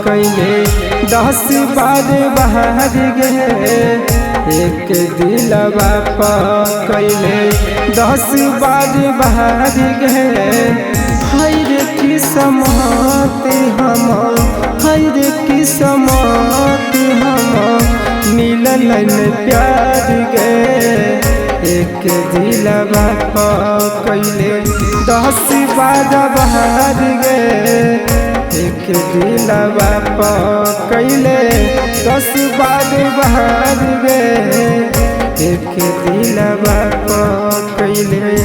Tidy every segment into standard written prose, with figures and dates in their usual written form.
कैले 10 बार बाहर गए। एक दिलवा कैले 10 बार बाहर गए। हर किस्मत हम हर किस्मत हम मिलन प्यार गए। एक दिलवा कैले 10 बार बाहर गए। एक दिलवा कैले 10 बार बाहर गए। एक दिलवा कैले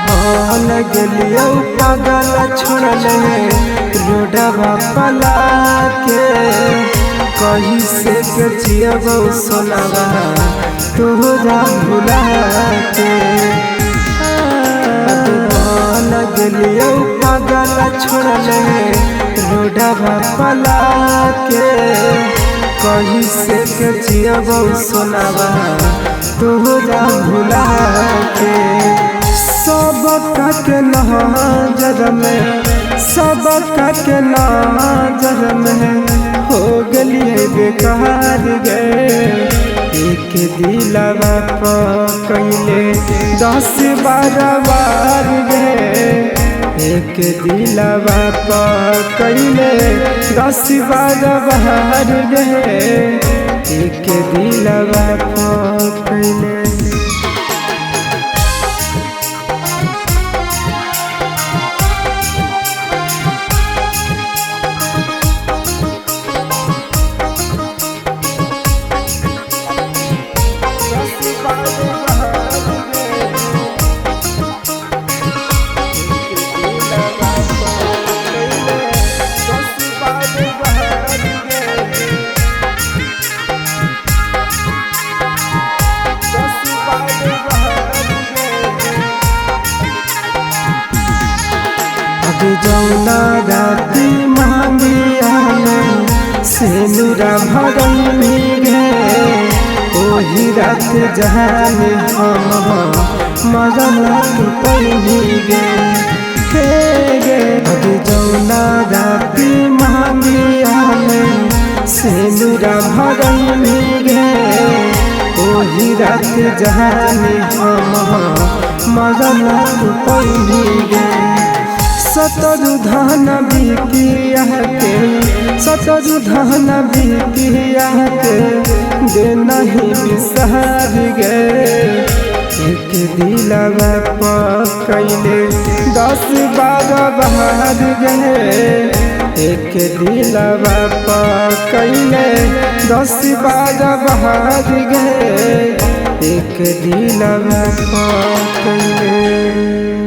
बन गलियो पागल छोड़ले रोडवा पला के। कहीं से जियबो सोनावा तोरा भुला के। बन गलियो पागल छोड़ले रोडवा पला के। कहीं से जियबो सोनावा तोरा भुला के। सबका के नजर में सबका के नजर में हो गलिए बेकार गए। एक दिलवा कैले 10 बार बार गए। एक दिलवा कैले 10 बार बाहर गए। एक दिलवा कैले जौना राती मांगिया में सेनुरा भरल गे। ओही रात जहान हम मरल पैनी गे। गे जौना राती मांगिया में सेनुरा भरल गे। ओही रात जहान हम मरल पैनी गे। सतरु धन बिकिया के सतरु धन बिकिया के दे नहीं बिसर गए। एक दिलवा कैले 10 बार बाहर गए। एक दिलवा कैले 10 बार बाहर गए। एक दिलवा कैले